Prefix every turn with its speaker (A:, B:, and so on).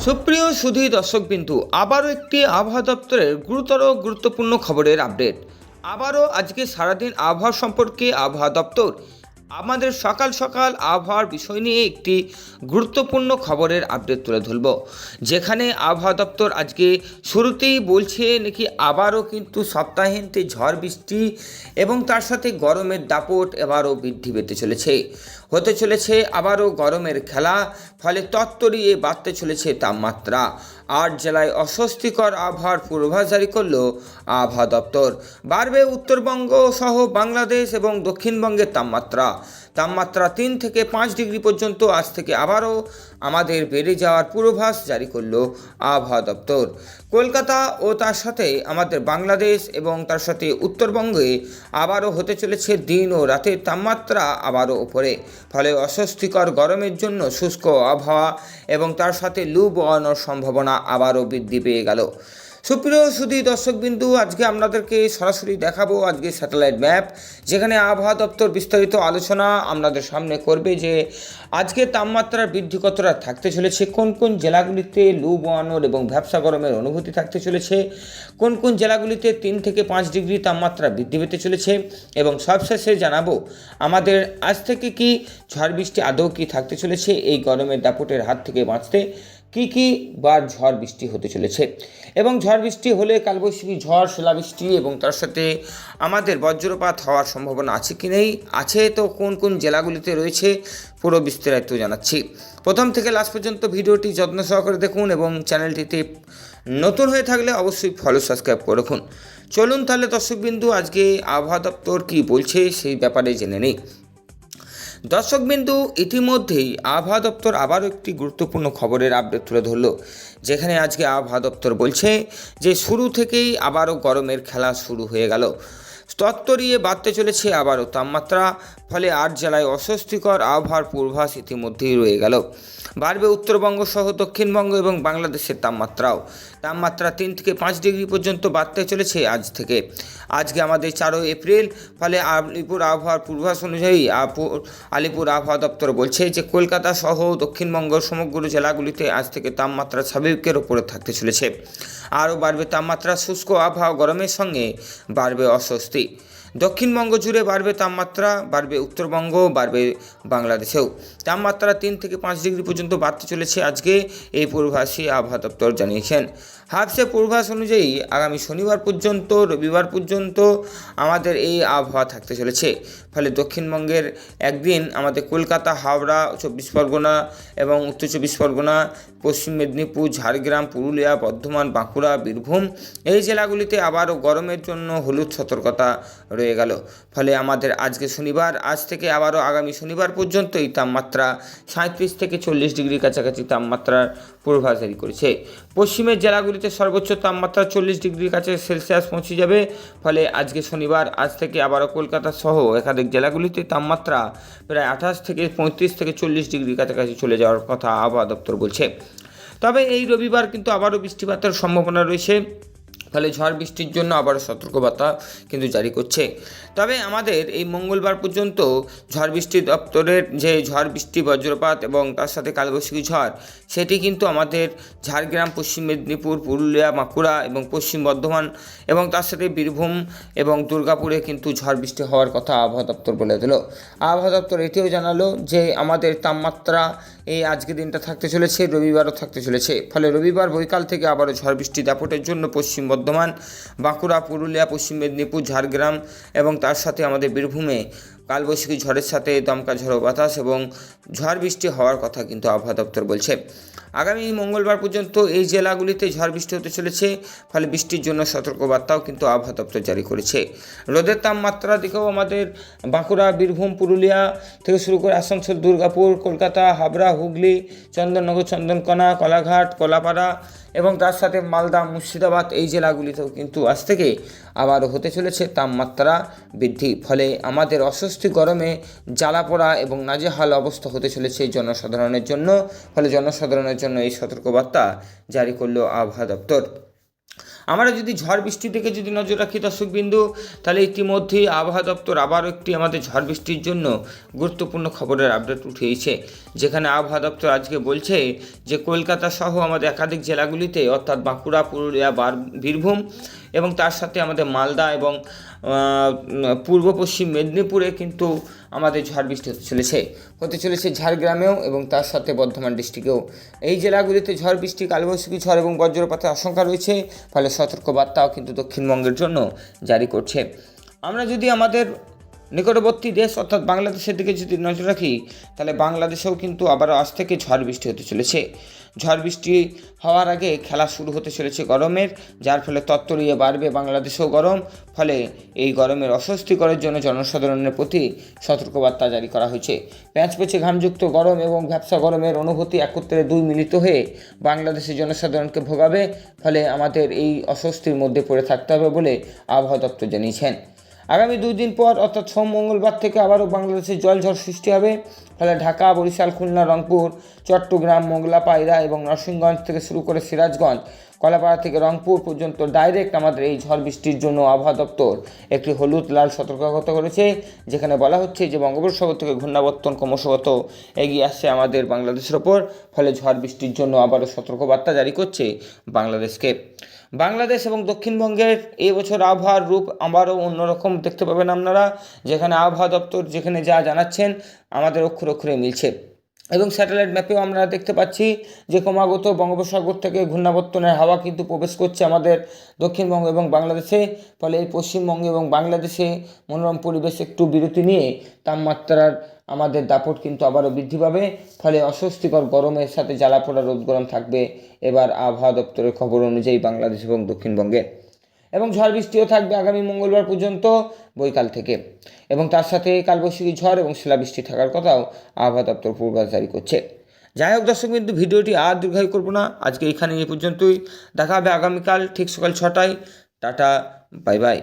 A: সুপ্রিয় সুধী দর্শকবিন্দু, আবারও একটি আবহাওয়া দপ্তরের গুরুত্বপূর্ণ খবরের আপডেট। আবারও আজকে সারাদিন আবহাওয়া সম্পর্কে আবহাওয়া দপ্তর আমাদের সকাল সকাল আবহাওয়ার বিষয় নিয়ে একটি গুরুত্বপূর্ণ খবরের আপডেট তুলে ধরব, যেখানে আবহাওয়া দপ্তর আজকে শুরুতেই বলছে নাকি আবারও কিন্তু সপ্তাহান্তে ঝড় বৃষ্টি এবং তার সাথে গরমের দাপট এবারও বৃদ্ধি পেতে হতে চলেছে আবারও গরমের খেলা। ফলে তত্তরিয়ে বাড়তে চলেছে তাপমাত্রা। 8 জেলায় অস্বস্তিকর আবহাওয়ার পূর্বাভাস জারি করল আবহাওয়া দপ্তর। বাড়বে উত্তরবঙ্গ সহ বাংলাদেশ এবং দক্ষিণবঙ্গের তাপমাত্রা 3 থেকে 5 ডিগ্রি পর্যন্ত আজ থেকে আবারও আমাদের বেড়ে যাওয়ার পূর্বাভাস জারি করল আবহাওয়া দপ্তর। কলকাতা ও তার সাথে আমাদের বাংলাদেশ এবং তার সাথে উত্তরবঙ্গে আবারও হতে চলেছে দিন ও রাতের তাপমাত্রা আবারও উপরে। ফলে অস্বস্তিকর গরমের জন্য শুষ্ক আবহাওয়া এবং তার সাথে লু বওয়ানোর সম্ভাবনা আবারও বৃদ্ধি পেয়ে গেল। সুপ্রিয় সুধী দর্শকবিন্দু, আজকে আপনাদেরকে সরাসরি দেখাবো আজকে স্যাটেলাইট ম্যাপ, যেখানে আবহাওয়া দপ্তর বিস্তারিত আলোচনা আপনাদের সামনে করবে যে আজকে তাপমাত্রার বৃদ্ধি কতটা থাকতে চলেছে, কোন কোন জেলাগুলিতে লু বওয়ানোর এবং ভ্যাপসা গরমের অনুভূতি থাকতে চলেছে, কোন কোন জেলাগুলিতে 3 থেকে 5 ডিগ্রি তাপমাত্রা বৃদ্ধি পেতে চলেছে, এবং সবশেষে জানাবো আমাদের আজ থেকে কি ঝড় বৃষ্টি আদৌ কি থাকতে চলেছে, এই গরমের দাপটের হাত থেকে বাঁচতে কী বার ঝড় বৃষ্টি হতে চলেছে, এবং ঝড় বৃষ্টি হলে কালবৈশাখী ঝড়, শিলাবৃষ্টি এবং তার সাথে আমাদের বজ্রপাত হওয়ার সম্ভাবনা আছে কি নেই, আছে তো কোন কোন জেলাগুলিতে রয়েছে, পুরো বিস্তারিত জানাচ্ছি। প্রথম থেকে লাস্ট পর্যন্ত ভিডিওটি যত্ন সহকারে দেখুন এবং চ্যানেলটিতে নতুন হয়ে থাকলে অবশ্যই ফলো সাবস্ক্রাইব করে রাখুন। চলুন তাহলে দর্শকবিন্দু আজকে আবহাওয়া দপ্তর কী বলছে সেই ব্যাপারে জেনে নিই। দর্শকবিন্দু, ইতিমধ্যেই আবহাওয়া দপ্তর আবারও একটি গুরুত্বপূর্ণ খবরের আপডেট তুলে ধরল, যেখানে আজকে আবহাওয়া দপ্তর বলছে যে শুরু থেকেই আবারও গরমের খেলা শুরু হয়ে গেল। তত্তরিয়ে বাড়তে চলেছে আবারও তাপমাত্রা। ফলে 8 জেলায় অস্বস্তিকর আবহাওয়ার পূর্বাভাস ইতিমধ্যেই রয়ে গেল। বাড়বে উত্তরবঙ্গ সহ দক্ষিণবঙ্গ এবং বাংলাদেশের তাপমাত্রা 3 থেকে 5 ডিগ্রি পর্যন্ত বাড়তে চলেছে আজ থেকে। আজকে আমাদের 4 এপ্রিল। ফলে আলিপুর আবহাওয়ার পূর্বাভাস অনুযায়ী আলিপুর আবহাওয়া দপ্তর বলছে যে কলকাতা সহ দক্ষিণবঙ্গ সমগ্র জেলাগুলিতে আজ থেকে তাপমাত্রা স্বাভাবিকের ওপরে থাকতে চলেছে। আরও বাড়বে তাপমাত্রা, শুষ্ক আবহাওয়া গরমের সঙ্গে বাড়বে অস্বস্তি। দক্ষিণবঙ্গ জুড়ে বাড়বে তাপমাত্রা, বাড়বে উত্তরবঙ্গ, বাড়বে বাংলাদেশেও। তাপমাত্রা 3 থেকে 5 ডিগ্রি পর্যন্ত বাড়তে চলেছে আজকে, এই পূর্বাভাসই আবহাওয়া দপ্তর জানিয়েছেন। হাবসে পূর্বাভাস অনুযায়ী আগামী শনিবার পর্যন্ত রবিবার পর্যন্ত আমাদের এই আবহাওয়া থাকতে চলেছে। ফলে দক্ষিণবঙ্গের একদিন আমাদের কলকাতা, হাওড়া, 24 পরগনা এবং উত্তর 24 পরগনা, পশ্চিম মেদিনীপুর, ঝাড়গ্রাম, পুরুলিয়া, বর্ধমান, বাঁকুড়া, বীরভূম এই জেলাগুলিতে আবারও গরমের জন্য হলুদ সতর্কতা রয়ে গেল। ফলে আমাদের আজকে শনিবার, আজ থেকে আবারও আগামী শনিবার পর্যন্ত এই তাপমাত্রা 37 থেকে 40 ডিগ্রির কাছাকাছি তাপমাত্রার পূর্বাভাস জারি করেছে। পশ্চিমের জেলাগুলিতে সর্বোচ্চ তাপমাত্রা 40 ডিগ্রির কাছে সেলসিয়াস পৌঁছে যাবে। ফলে আজকে শনিবার, আজ থেকে আবারও কলকাতা সহ একাধিক জেলাগুলিতে তাপমাত্রা প্রায় 28 থেকে 35 থেকে 40 ডিগ্রির কাছাকাছি চলে যাওয়ার কথা আবহাওয়া দপ্তর বলছে। তবে এই রবিবার কিন্তু আবারও বৃষ্টিপাতের সম্ভাবনা রয়েছে। ফলে ঝড় বৃষ্টির জন্য আবারও সতর্কবার্তা কিন্তু জারি করছে। তবে আমাদের এই মঙ্গলবার পর্যন্ত ঝড় বৃষ্টি দপ্তরের যে ঝড় বৃষ্টি, বজ্রপাত এবং তার সাথে কালবৈশাখী ঝড়, সেটি কিন্তু আমাদের ঝাড়গ্রাম, পশ্চিম মেদিনীপুর, পুরুলিয়া, বাঁকুড়া এবং পশ্চিম বর্ধমান এবং তার সাথে বীরভূম এবং দুর্গাপুরে কিন্তু ঝড় বৃষ্টি হওয়ার কথা আবহাওয়া দপ্তর বলে দিল। আবহাওয়া দপ্তর এটিও জানালো যে আমাদের তাপমাত্রা এই আজকের দিনটা থাকতে চলেছে, রবিবারও থাকতে চলেছে। ফলে রবিবার বৈকাল থেকে আবারও ঝড় বৃষ্টি দাপটের জন্য পশ্চিম বর্ধমান, বাঁকুড়া, পুরুলিয়া, পশ্চিম মেদিনীপুর, ঝাড়গ্রাম এবং তার সাথে আমাদের বীরভূমে কালবৈশাখী ঝড়ের সাথে দমকা ঝড়ো বাতাস এবং ঝড় বৃষ্টি হওয়ার কথা কিন্তু আবহাওয়া দপ্তর বলছে। আগামী মঙ্গলবার পর্যন্ত এই জেলাগুলিতে ঝড় বৃষ্টি হতে চলেছে। ফলে বৃষ্টির জন্য সতর্কবার্তাও কিন্তু আবহাওয়া দপ্তর জারি করেছে। রোদের তাপমাত্রা দিকেও আমাদের বাঁকুড়া, বীরভূম, পুরুলিয়া থেকে শুরু করে আসানসোল, দুর্গাপুর, কলকাতা, হাবড়া, হুগলি, চন্দননগর, চন্দনকোনা, কোলাঘাট, কলাপাড়া এবং তার সাথে মালদা, মুর্শিদাবাদ এই জেলাগুলিতেও কিন্তু আজ থেকে আবারও হতে চলেছে তাপমাত্রা বৃদ্ধি। ফলে আমাদের অস্বস্তি গরমে জ্বালাপোড়া এবং নাজেহাল অবস্থা হতে চলেছে জনসাধারণের জন্য। ফলে জনসাধারণের জন্য এই সতর্কবার্তা জারি করল আবহাওয়া দপ্তর। আমরা যদি ঝড় বৃষ্টির দিকে যদি নজর রাখি দর্শকবিন্দু, তাহলে ইতিমধ্যেই আবহাওয়া দপ্তর আবারও একটি আমাদের ঝড় বৃষ্টির জন্য গুরুত্বপূর্ণ খবরের আপডেট উঠিয়েছে, যেখানে আবহাওয়া দপ্তর আজকে বলছে যে কলকাতা সহ আমাদের একাধিক জেলাগুলিতে অর্থাৎ বাঁকুড়া, পুরুলিয়া, বীরভূম এবং তার সাথে আমাদের মালদা এবং পূর্ব পশ্চিম মেদিনীপুরে কিন্তু আমাদের ঝড় বৃষ্টি হতে চলেছে ঝাড়গ্রামেও এবং তার সাথে বর্ধমান ডিস্ট্রিক্টেও। এই জেলাগুলিতে ঝড় বৃষ্টি, কালবৈশাখী ঝড় এবং বজ্রপাতের আশঙ্কা রয়েছে, ফলে সতর্কবার্তাও কিন্তু দক্ষিণবঙ্গের জন্য জারি করছে। আমরা যদি আমাদের নিকটবর্তী দেশ অর্থাৎ বাংলাদেশের দিকে যদি নজর রাখি, তাহলে বাংলাদেশেও কিন্তু আবারও আজ থেকে ঝড় বৃষ্টি হতে চলেছে। ঝড় বৃষ্টি হওয়ার আগে খেলা শুরু হতে চলেছে গরমের, যার ফলে তত্তরিয়ে বাড়বে বাংলাদেশেও গরম। ফলে এই গরমের অস্বস্তিকরের জন্য জনসাধারণের প্রতি সতর্কবার্তা জারি করা হয়েছে। প্যাঁচপেঁচে ঘামযুক্ত গরম এবং ভ্যাপসা গরমের অনুভূতি একত্রে দুই মিলিত হয়ে বাংলাদেশের জনসাধারণকে ভোগাবে। ফলে আমাদের এই অস্বস্তির মধ্যে পড়ে থাকতে হবে বলে আবহাওয়া দপ্তর জানিয়েছেন। আগামী 2 দিন পর অর্থাৎ সোম মঙ্গলবার থেকে আবারও বাংলাদেশে জলঝড় সৃষ্টি হবে। ফলে ঢাকা, বরিশাল, খুলনা, রংপুর, চট্টগ্রাম, মোংলা, পায়রা এবং নরসিংগঞ্জ থেকে শুরু করে সিরাজগঞ্জ, কলাপাড়া থেকে রংপুর পর্যন্ত ডাইরেক্ট আমাদের এই ঝড় বৃষ্টির জন্য আবহাওয়া দপ্তর একটি হলুদ লাল সতর্কতা করেছে, যেখানে বলা হচ্ছে যে বঙ্গোপসাগর থেকে ঘূর্ণাবর্তন ক্রমশগত এগিয়ে আসছে আমাদের বাংলাদেশের ওপর। ফলে ঝড় বৃষ্টির জন্য আবারও সতর্কবার্তা জারি করছে বাংলাদেশকে। বাংলাদেশ এবং দক্ষিণবঙ্গের এই বছর আবহাওয়ার রূপ আবারও অন্যরকম দেখতে পাবেন আপনারা, যেখানে আবহাওয়া দপ্তর যেখানে যা জানাচ্ছেন আমাদের অক্ষরে অক্ষরে মিলছে। এবং স্যাটেলাইট ম্যাপেও আমরা দেখতে পাচ্ছি যে ক্রমাগত বঙ্গোপসাগর থেকে ঘূর্ণাবর্তনের হাওয়া কিন্তু প্রবেশ করছে আমাদের দক্ষিণবঙ্গ এবং বাংলাদেশে। ফলে এই পশ্চিমবঙ্গে এবং বাংলাদেশে মনোরম পরিবেশ একটু বিরতি নিয়ে তাপমাত্রার আমাদের দাপট কিন্তু আবারও বৃদ্ধি পাবে। ফলে অস্বস্তিকর গরমের সাথে জ্বালাপোড়া রোদ গরম থাকবে এবার আবহাওয়া দপ্তরের খবর অনুযায়ী বাংলাদেশ এবং দক্ষিণবঙ্গে। এবং ঝড় বৃষ্টিও থাকবে আগামী মঙ্গলবার পর্যন্ত বৈকাল থেকে, এবং তার সাথে কালবৈশাখী ঝড় এবং শিলাবৃষ্টি থাকার কথাও আবহাওয়া দপ্তর পূর্বাভাস জারি করছে। যাই হোক দর্শক, কিন্তু ভিডিওটি আর দীর্ঘায়ু করব না, আজকে এখানে এই পর্যন্তই। দেখা হবে আগামীকাল ঠিক সকাল 6টায়। Tata, bye bye.